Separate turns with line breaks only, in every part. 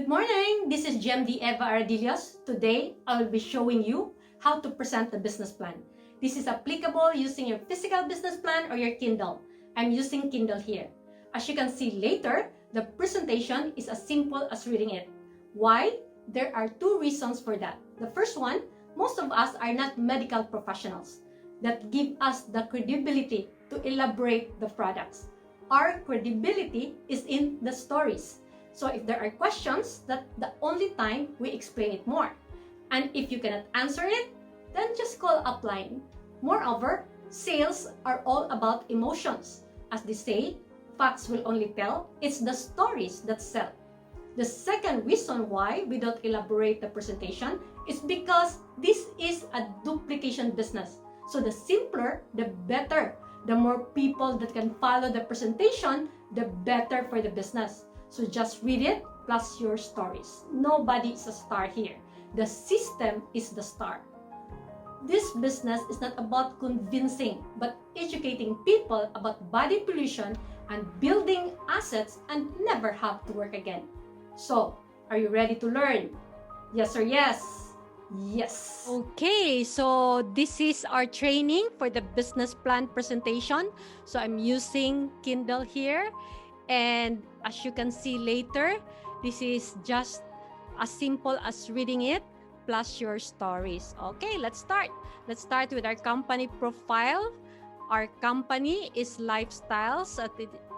Good morning, this is GMD Eva Ardillos. Today, I will be showing you how to present a business plan. This is applicable using your physical business plan or your Kindle. I'm using Kindle here. As you can see later, the presentation is as simple as reading it. Why? There are two reasons for that. The first one, most of us are not medical professionals that give us the credibility to elaborate the products. Our credibility is in the stories. So if there are questions, that's the only time we explain it more. And if you cannot answer it, then just call upline. Moreover, sales are all about emotions. As they say, facts will only tell. It's the stories that sell. The second reason why we don't elaborate the presentation is because this is a duplication business. So the simpler, the better. The more people that can follow the presentation, the better for the business. So just read it plus your stories. Nobody is a star here. The system is the star. This business is not about convincing, but educating people about body pollution and building assets and never have to work again. So, are you ready to learn? Yes or yes? Yes.
Okay, so this is our training for the business plan presentation. So I'm using Kindle here. And as you can see later, this is just as simple as reading it plus your stories. Okay, let's start. Let's start with our company profile. Our company is Lifestyles.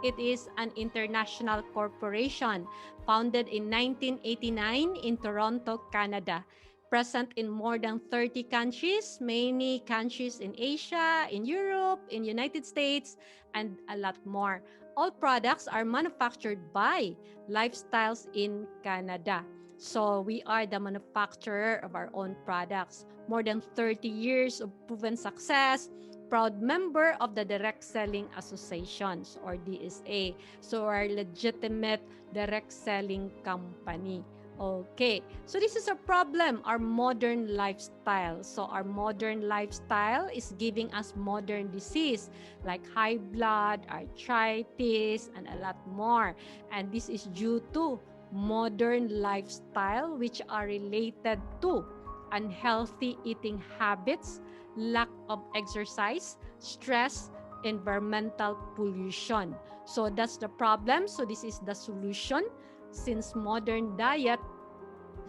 It is an international corporation founded in 1989 in Toronto, Canada. Present in more than 30 countries, many countries in Asia, in Europe, in United States, and a lot more. All products are manufactured by Lifestyles in Canada. So we are the manufacturer of our own products. More than 30 years of proven success, proud member of the Direct Selling Associations or DSA. So our legitimate direct selling company. Okay, so this is a problem, our modern lifestyle. So our modern lifestyle is giving us modern disease like high blood, arthritis, and a lot more. And this is due to modern lifestyle which are related to unhealthy eating habits, lack of exercise, stress, environmental pollution. So that's the problem. So this is the solution. Since modern diet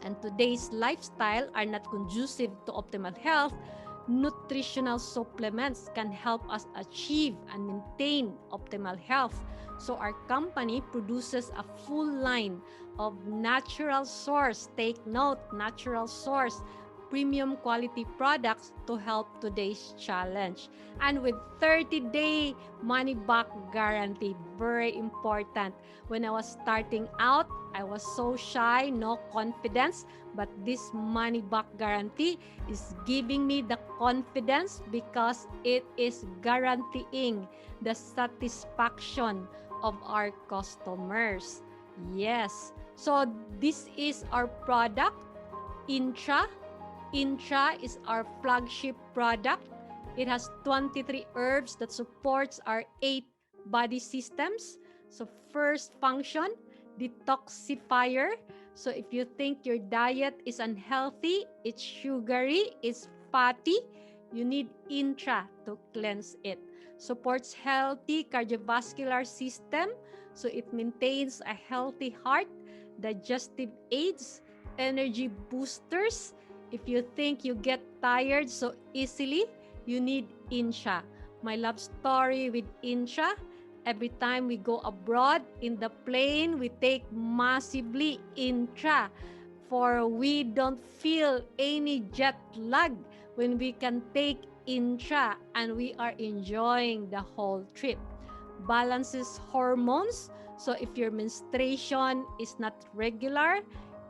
and today's lifestyle are not conducive to optimal health, nutritional supplements can help us achieve and maintain optimal health. So our company produces a full line of natural source, take note, natural source, premium quality products to help today's challenge. And with 30-day money back guarantee, very important. When I was starting out, I was so shy, no confidence, but this money back guarantee is giving me the confidence because it is guaranteeing the satisfaction of our customers. Yes. So this is our product, Intra. Intra is our flagship product. It has 23 herbs that supports our 8 body systems. So first function, detoxifier. So if you think your diet is unhealthy, it's sugary, it's fatty, you need Intra to cleanse it. Supports healthy cardiovascular system. So it maintains a healthy heart, digestive aids, energy boosters. If you think you get tired so easily, you need Intra. My love story with Intra, every time we go abroad in the plane, we take massively Intra for we don't feel any jet lag when we can take Intra and we are enjoying the whole trip. Balances hormones. So if your menstruation is not regular,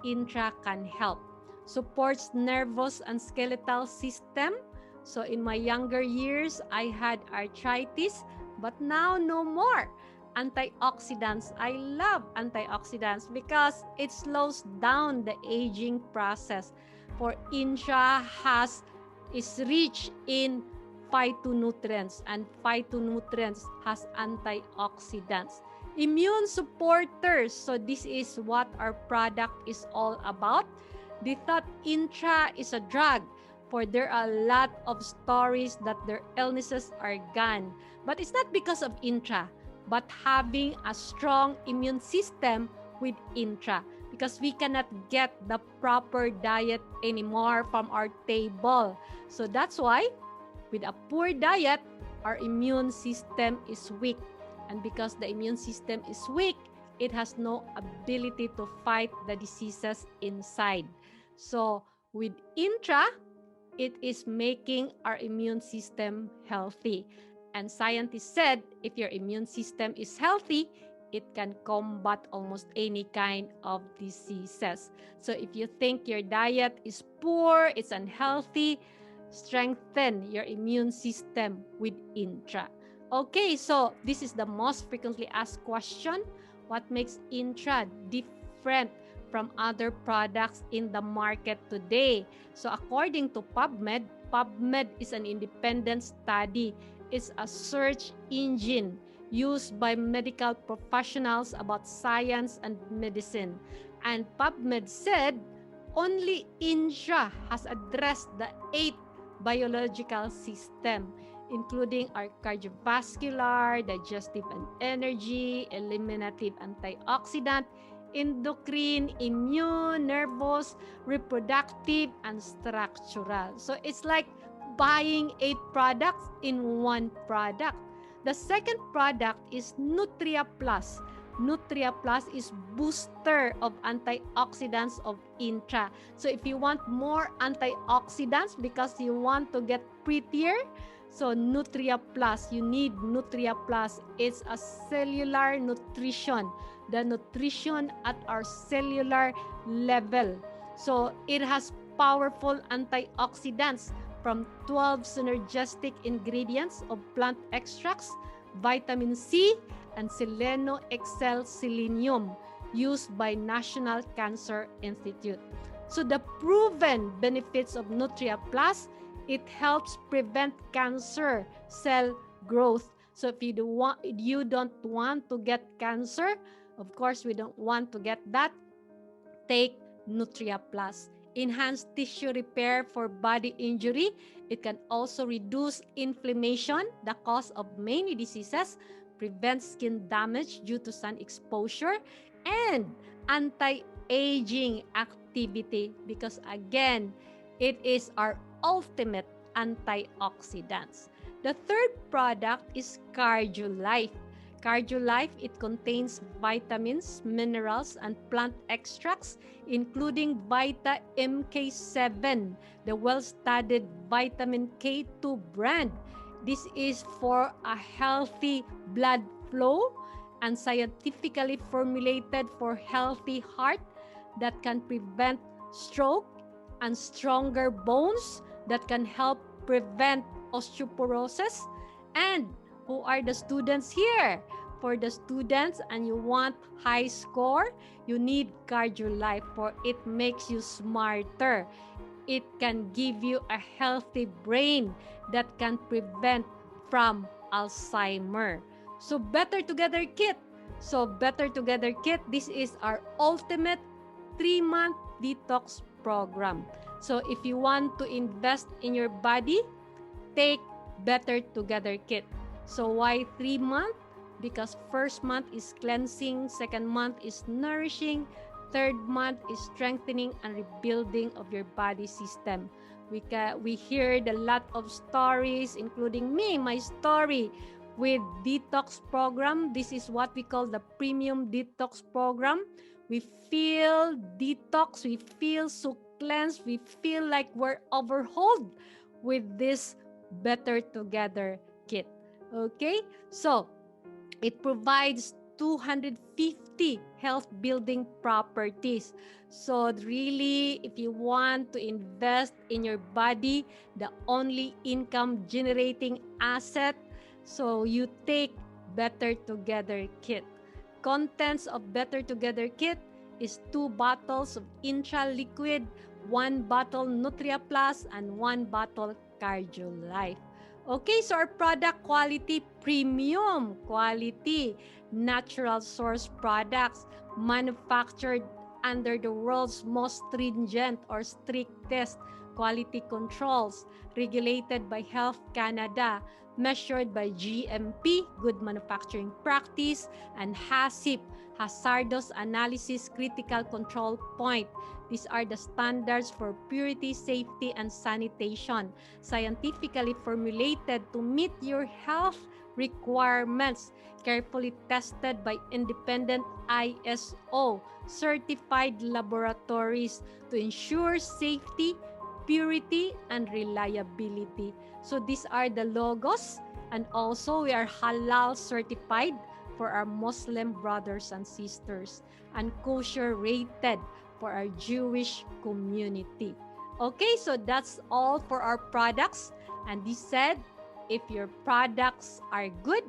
Intra can help. Supports nervous and skeletal system. So in my younger years, I had arthritis, but now no more. Antioxidants. I love antioxidants because it slows down the aging process. For Intra is rich in phytonutrients and phytonutrients has antioxidants. Immune supporters. So this is what our product is all about. They thought Intra is a drug, for there are a lot of stories that their illnesses are gone. But it's not because of Intra, but having a strong immune system with Intra, because we cannot get the proper diet anymore from our table. So that's why with a poor diet, our immune system is weak. And because the immune system is weak, it has no ability to fight the diseases inside. So with Intra, it is making our immune system healthy. And scientists said if your immune system is healthy, it can combat almost any kind of diseases. So if you think your diet is poor, it's unhealthy, strengthen your immune system with Intra. Okay, so this is the most frequently asked question. What makes Intra different from other products in the market today? So according to PubMed, PubMed is an independent study. It's a search engine used by medical professionals about science and medicine. And PubMed said only Intra has addressed the 8 biological system, including our cardiovascular, digestive and energy, eliminative antioxidant, endocrine, immune, nervous, reproductive, and structural. So it's like buying 8 products in one product. The second product is Nutria Plus. Nutria Plus is booster of antioxidants of Intra. So if you want more antioxidants because you want to get prettier, so Nutria Plus, you need Nutria Plus. It's a cellular nutrition, the nutrition at our cellular level. So it has powerful antioxidants from 12 synergistic ingredients of plant extracts, vitamin C, and Seleno Excel Selenium used by National Cancer Institute. So the proven benefits of Nutria Plus, it helps prevent cancer cell growth. So if you don't want to get cancer, of course we don't want to get that, take Nutria Plus. Enhanced tissue repair for body injury. It can also reduce inflammation, the cause of many diseases, prevent skin damage due to sun exposure, and anti-aging activity, because again, it is our ultimate antioxidants. The third product is CardioLife. CardioLife, it contains vitamins, minerals, and plant extracts, including Vita MK7, the well-studied vitamin K2 brand. This is for a healthy blood flow and scientifically formulated for healthy heart that can prevent stroke, and stronger bones that can help prevent osteoporosis. And who are the students here? For the students and you want high score, you need CardioLife, for it makes you smarter. It can give you a healthy brain that can prevent from Alzheimer. So Better Together Kit. So Better Together Kit, this is our ultimate 3-month detox program. So if you want to invest in your body, take Better Together Kit. So why 3 months? Because first month is cleansing, second month is nourishing, third month is strengthening and rebuilding of your body system. We heard a lot of stories, including me, my story with detox program. This is what we call the premium detox program. We feel detox, we feel so cleansed, we feel like we're overhauled with this Better Together Kit. Okay, so it provides 250 health building properties. So really, if you want to invest in your body, the only income generating asset, so you take Better Together Kit. Contents of Better Together Kit is 2 bottles of Intra Liquid, 1 bottle Nutria Plus, and 1 bottle CardioLife. Okay, so our product quality, premium quality, natural source products, manufactured under the world's most stringent or strictest quality controls, regulated by Health Canada, measured by GMP, Good Manufacturing Practice, and HACCP, Hazardous Analysis Critical Control Point. These are the standards for purity, safety, and sanitation, scientifically formulated to meet your health requirements, carefully tested by independent ISO certified laboratories to ensure safety, purity, and reliability. So these are the logos, and also we are halal certified for our Muslim brothers and sisters, and kosher rated for our Jewish community. Okay, so that's all for our products. And he said, if your products are good,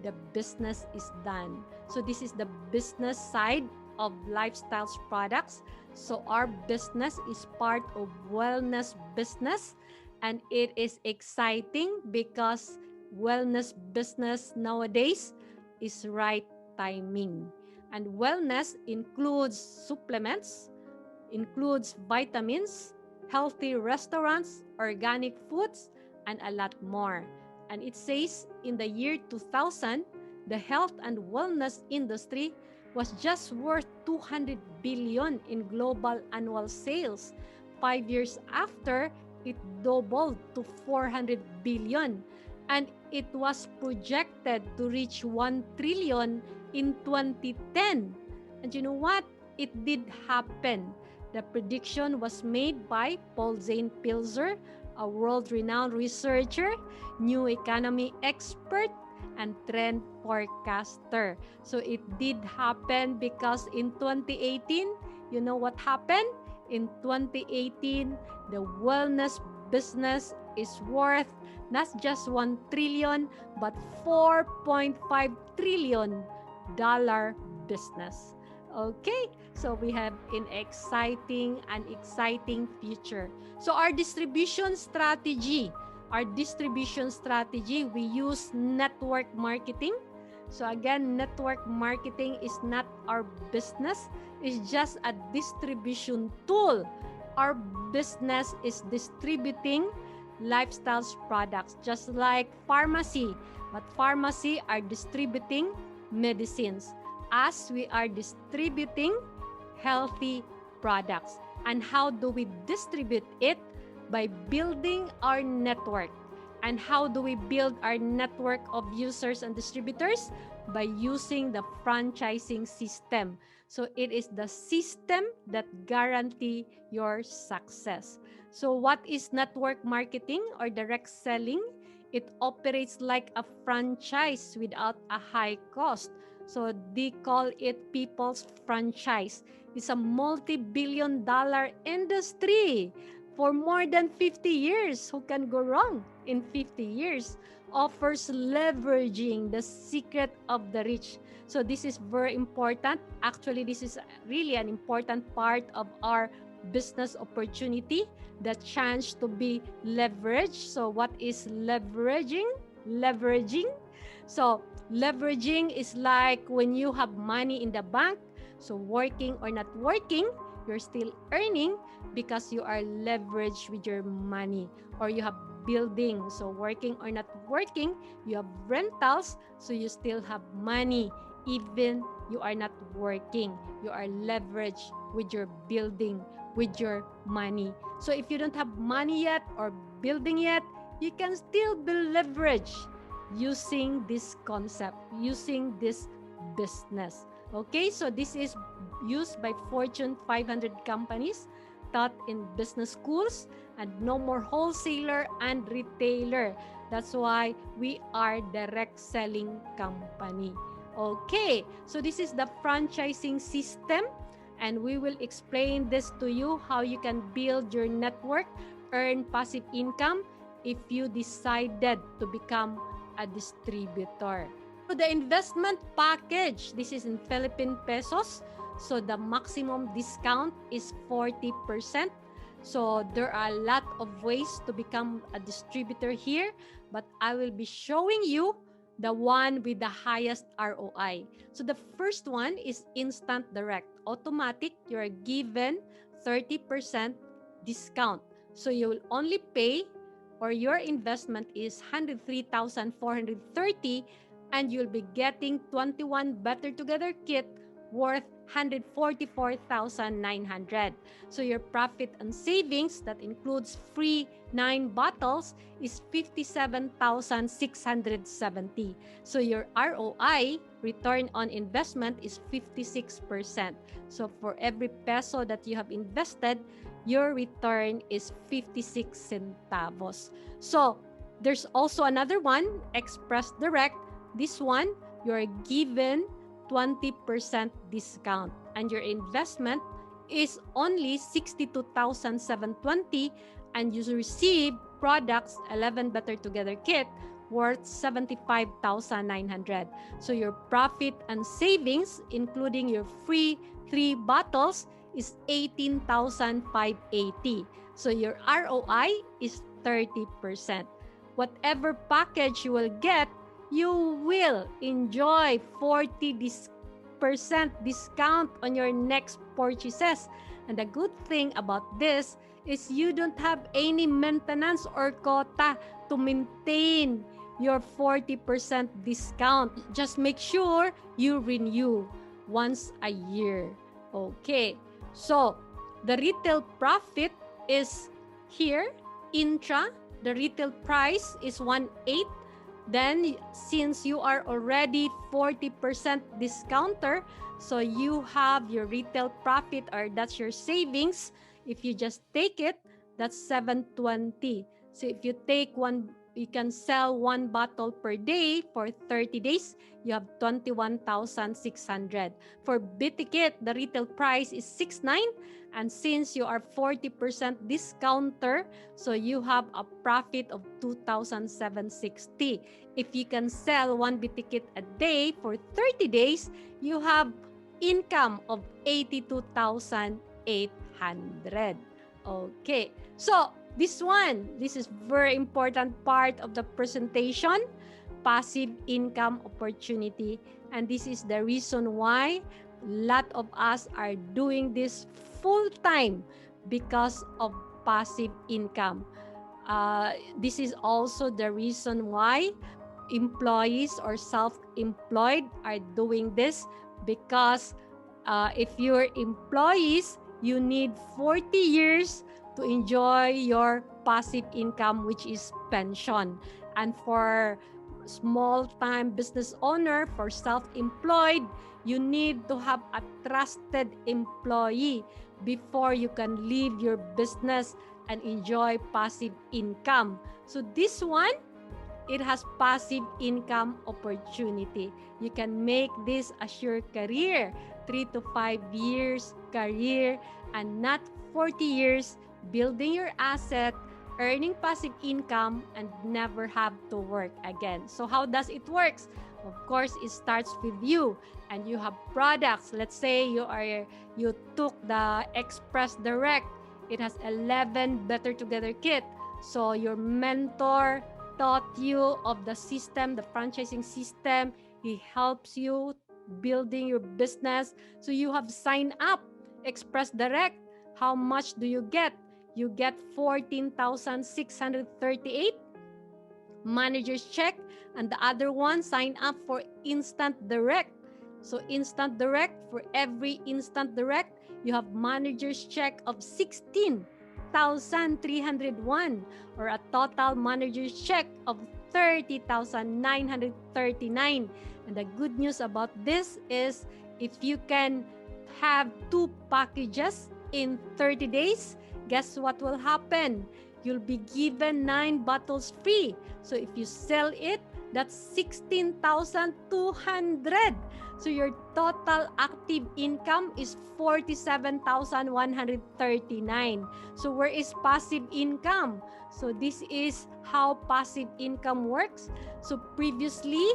the business is done. So this is the business side of Lifestyles Products. So our business is part of wellness business, and it is exciting because wellness business nowadays is right timing. And wellness includes supplements, includes vitamins, healthy restaurants, organic foods, and a lot more. And it says in the year 2000, the health and wellness industry was just worth 200 billion in global annual sales. 5 years after, it doubled to 400 billion, and it was projected to reach 1 trillion in 2010. And you know what? It did happen. The prediction was made by Paul Zane Pilzer, a world-renowned researcher, new economy expert, and trend forecaster. So it did happen because in 2018, you know what happened? In 2018, the wellness business is worth not just 1 trillion, but $4.5 trillion business. Okay, so we have an exciting future. So our distribution strategy, we use network marketing. So again, network marketing is not our business. It's just a distribution tool. Our business is distributing Lifestyles Products, just like pharmacy. But pharmacy are distributing medicines, as we are distributing healthy products. And how do we distribute it? By building our network. And how do we build our network of users and distributors? By using the franchising system. So it is the system that guarantee your success. So what is network marketing or direct selling? It operates like a franchise without a high cost. So they call it people's franchise. It's a multi-billion-dollar industry for more than 50 years. Who can go wrong in 50 years? Offers leveraging the secret of the rich. So this is very important. Actually, this is really an important part of our business opportunity, the chance to be leveraged. So what is leveraging? So leveraging is like when you have money in the bank, so working or not working, you're still earning because you are leveraged with your money. Or you have building, so working or not working, you have rentals, so you still have money even you are not working. You are leveraged with your building, with your money. So if you don't have money yet or building yet, you can still be leveraged using this concept, using this business. Okay, so this is used by Fortune 500 companies, taught in business schools, and no more wholesaler and retailer. That's why we are direct selling company. Okay, so this is the franchising system, and we will explain this to you how you can build your network, earn passive income if you decided to become a distributor. So the investment package, this is in Philippine pesos. So the maximum discount is 40%. So there are a lot of ways to become a distributor here, but I will be showing you the one with the highest ROI. So the first one is Instant Direct. Automatic, you're given 30% discount. So you will only pay, or your investment is 103,430, and you'll be getting 21 Better Together kit worth 144,900. So your profit and savings, that includes free 9 bottles, is 57,670. So your ROI, return on investment, is 56%. So for every peso that you have invested, your return is 56 centavos. So there's also another one, Express Direct. This one, you're given 20% discount, and your investment is only 62,720, and you receive products 11 Better Together kit worth 75,900. So your profit and savings, including your free 3 bottles, is 18,580. So your ROI is 30%. Whatever package you will get, you will enjoy 40% discount on your next purchases. And the good thing about this is you don't have any maintenance or quota to maintain your 40% discount. Just make sure you renew once a year. Okay, so the retail profit is here. Intra, the retail price is 1.8. Then, since you are already 40% discounter, so you have your retail profit, or that's your savings. If you just take it, that's 720. So if you take one, you can sell 1 bottle per day for 30 days. You have 21,600. For Bitikit, the retail price is 6.9. And since you are 40% discounter, so you have a profit of 2,760. If you can sell 1 Bitikit a day for 30 days, you have income of 82,800. Okay, so this is very important part of the presentation, passive income opportunity. And this is the reason why a lot of us are doing this full time, because of passive income. This is also the reason why employees or self-employed are doing this, because if you're employees, you need 40 years to enjoy your passive income, which is pension. And for small-time business owner, for self-employed, you need to have a trusted employee before you can leave your business and enjoy passive income. So this one, it has passive income opportunity. You can make this as your career, 3 to 5 years career, and not 40 years building your asset, earning passive income, and never have to work again. So how does it work? Of course, it starts with you, and you have products. Let's say you took the Express Direct. It has 11 Better Together kit. So your mentor taught you of the system, the franchising system. He helps you building your business. So you have signed up Express Direct. How much do you get? You get 14,638 manager's check, and the other one sign up for Instant Direct. So Instant Direct, for every Instant Direct, you have manager's check of 16,301, or a total manager's check of 30,939. And the good news about this is, if you can have 2 packages in 30 days, guess what will happen? You'll be given 9 bottles free. So if you sell it, that's 16,200. So your total active income is 47,139. So where is passive income? So this is how passive income works. So previously,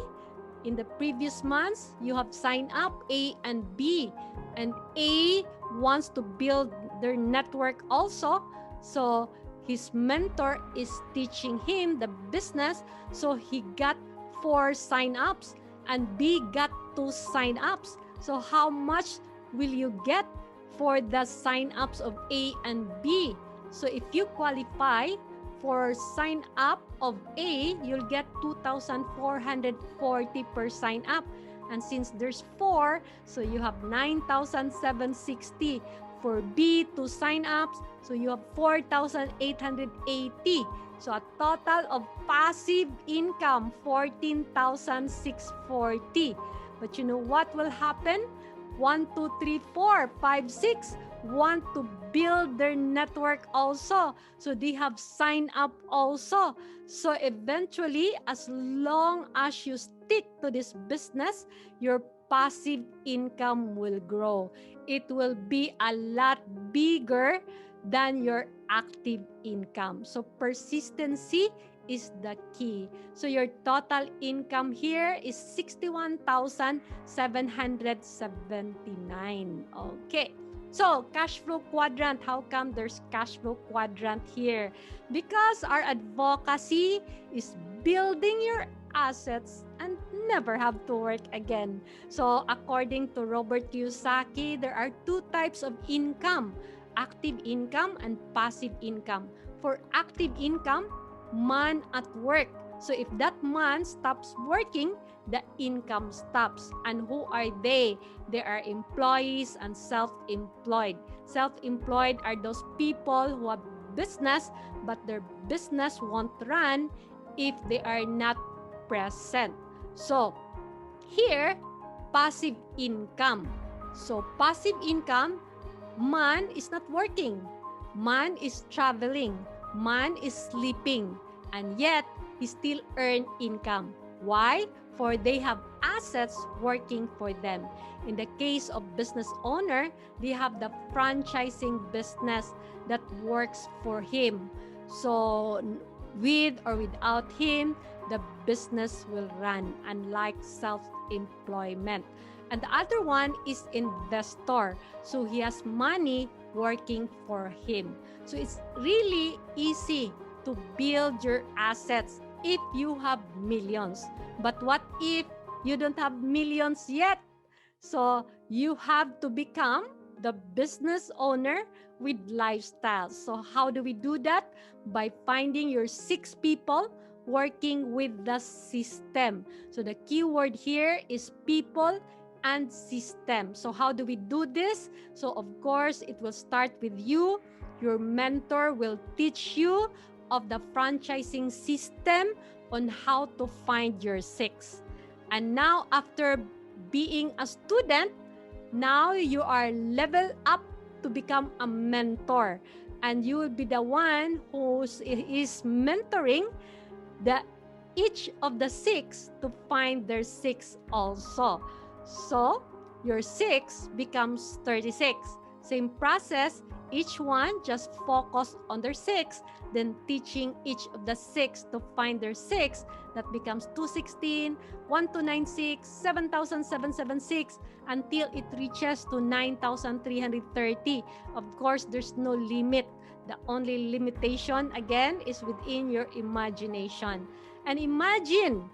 in the previous months, you have signed up A and B. And A wants to build their network also. So his mentor is teaching him the business. So he got 4 sign-ups and B got 2 sign-ups. So how much will you get for the sign-ups of A and B? So if you qualify for sign-up of A, you'll get 2,440 per sign-up. And since there's 4, so you have 9,760 for B, 2 sign-ups. So you have 4,880. So a total of passive income, 14,640. But you know what will happen? 1, 2, 3, 4, 5, 6 want to build their network also. So they have signed up also. So eventually, as long as you stick to this business, your passive income will grow. It will be a lot bigger than your active income. So persistency is the key. So your total income here is 61,779. Okay. So cash flow quadrant, how come there's cash flow quadrant here? Because our advocacy is building your assets and never have to work again. So according to Robert Kiyosaki, there are 2 types of income: active income and passive income. For active income, man at work. So if that man stops working, the income stops. And who are they? They are employees and self-employed. Self-employed are those people who have business, but their business won't run if they are not present. So here, passive income. So passive income, man is not working. Man is traveling. Man is sleeping. And yet, he still earn income. Why? For they have assets working for them. In the case of business owner, they have the franchising business that works for him. So with or without him, the business will run, unlike self-employment. And the other one is investor. So he has money working for him. So it's really easy to build your assets if you have millions. But what if you don't have millions yet? So you have to become the business owner with lifestyle. So how do we do that? By finding your 6 people working with the system. So the key word here is people and system. So how do we do this? So of course, it will start with you. Your mentor will teach you of the franchising system on how to find your 6. And now after being a student, now you are level up to become a mentor. And you will be the one who is mentoring each of the 6 to find their 6 also. So your 6 becomes 36. Same process, each one just focus on their 6, then teaching each of the 6 to find their 6. That becomes 216, 1296, 7776 until it reaches to 9,330. Of course, there's no limit. The only limitation, again, is within your imagination. And imagine,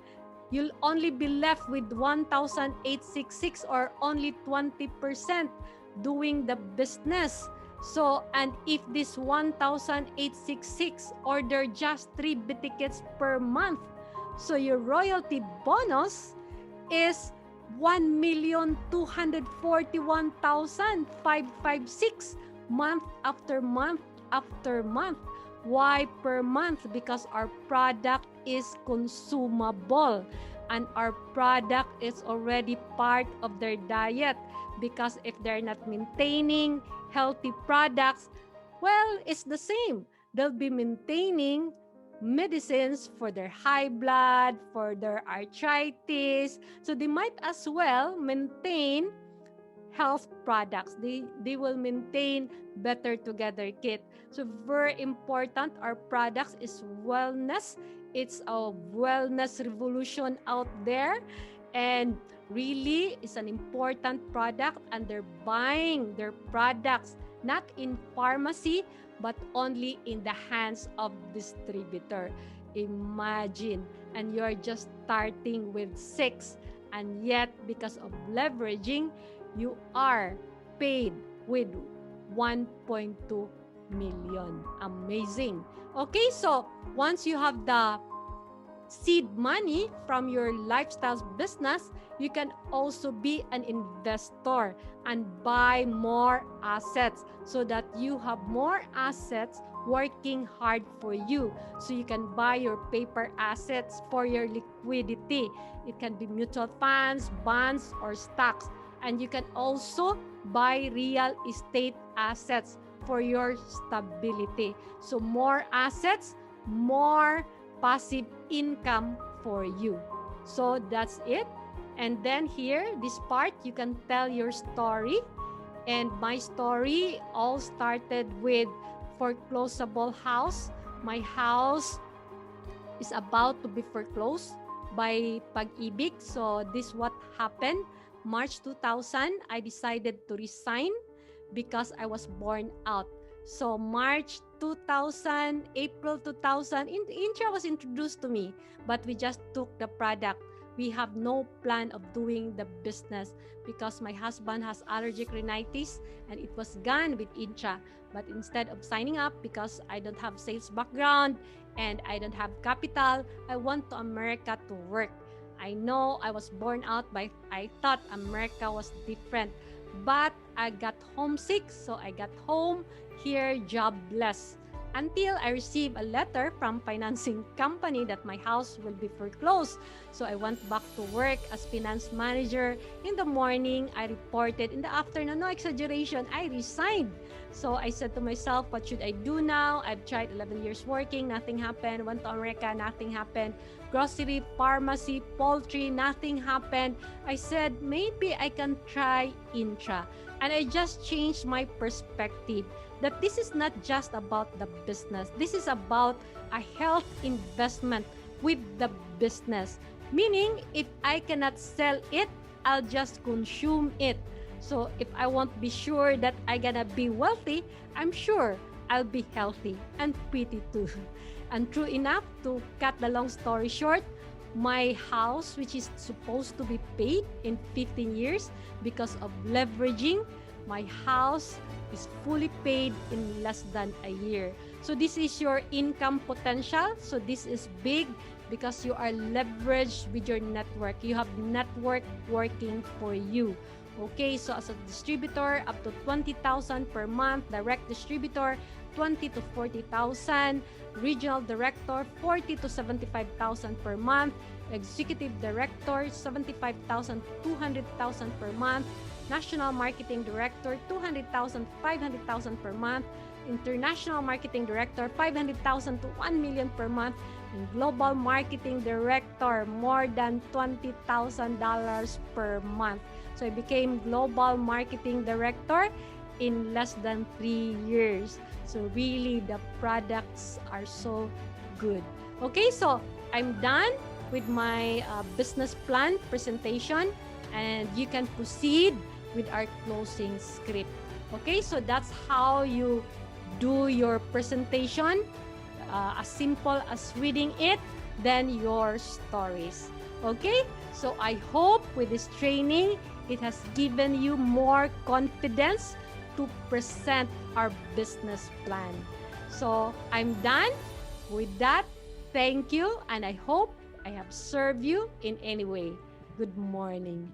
you'll only be left with 1,866 or only 20% doing the business. So, and if this 1,866 order just 3 tickets per month, so your royalty bonus is 1,241,556 month after month after month. Why per month? Because our product is consumable and our product is already part of their diet. Because if they're not maintaining healthy products, well, it's the same. They'll be maintaining medicines for their high blood, for their arthritis. So they might as well maintain health products. They will maintain Better Together Kit. So very important, our products is wellness. It's a wellness revolution out there. And really, it's an important product and they're buying their products not in pharmacy, but only in the hands of distributor. Imagine, and you're just starting with 6, and yet because of leveraging, you are paid with 1.2 million. Amazing. Okay, so once you have the seed money from your lifestyle business, you can also be an investor and buy more assets so that you have more assets working hard for you. So you can buy your paper assets for your liquidity. It can be mutual funds, bonds, or stocks. And you can also buy real estate assets for your stability. So more assets, more passive income for you. So that's it. And then here, this part, you can tell your story. And my story all started with foreclosable house. My house is about to be foreclosed by Pag-ibig. So this what happened. March 2000, I decided to resign because I was born out. So March 2000, April 2000, Intra was introduced to me, but we just took the product. We have no plan of doing the business because my husband has allergic rhinitis and it was gone with Intra. But instead of signing up, because I don't have sales background and I don't have capital, I went to America to work. I know I was born out, but I thought America was different. But I got homesick, so I got home here jobless until I received a letter from financing company that my house will be foreclosed. So I went back to work as finance manager. In the morning, I reported. In the afternoon, no exaggeration, I resigned. So I said to myself, what should I do now? I've tried 11 years working, nothing happened. Went to America, nothing happened. Grocery, pharmacy, poultry, nothing happened. I said, maybe I can try Intra. And I just changed my perspective that this is not just about the business. This is about a health investment with the business. Meaning, if I cannot sell it, I'll just consume it. So if I won't be sure that I'm gonna be wealthy, I'm sure I'll be healthy and pretty too. And true enough, to cut the long story short, my house, which is supposed to be paid in 15 years because of leveraging, my house is fully paid in less than a year. So this is your income potential. So this is big because you are leveraged with your network. You have network working for you. Okay, so as a distributor, up to 20,000 per month. Direct distributor, 20 to 40,000. Regional director, 40 to 75,000 per month. Executive director, 75,000, 200,000 per month. National marketing director, 200,000, 500,000 per month. International marketing director, 500,000 to 1 million per month. And global marketing director, more than $20,000 per month. So I became global marketing director in less than 3 years. So really, the products are so good. Okay, so I'm done with my business plan presentation, and you can proceed with our closing script. Okay, so that's how you do your presentation, as simple as reading it, then your stories. Okay, so I hope with this training, it has given you more confidence to present our business plan. So I'm done with that. Thank you, and I hope I have served you in any way. Good morning.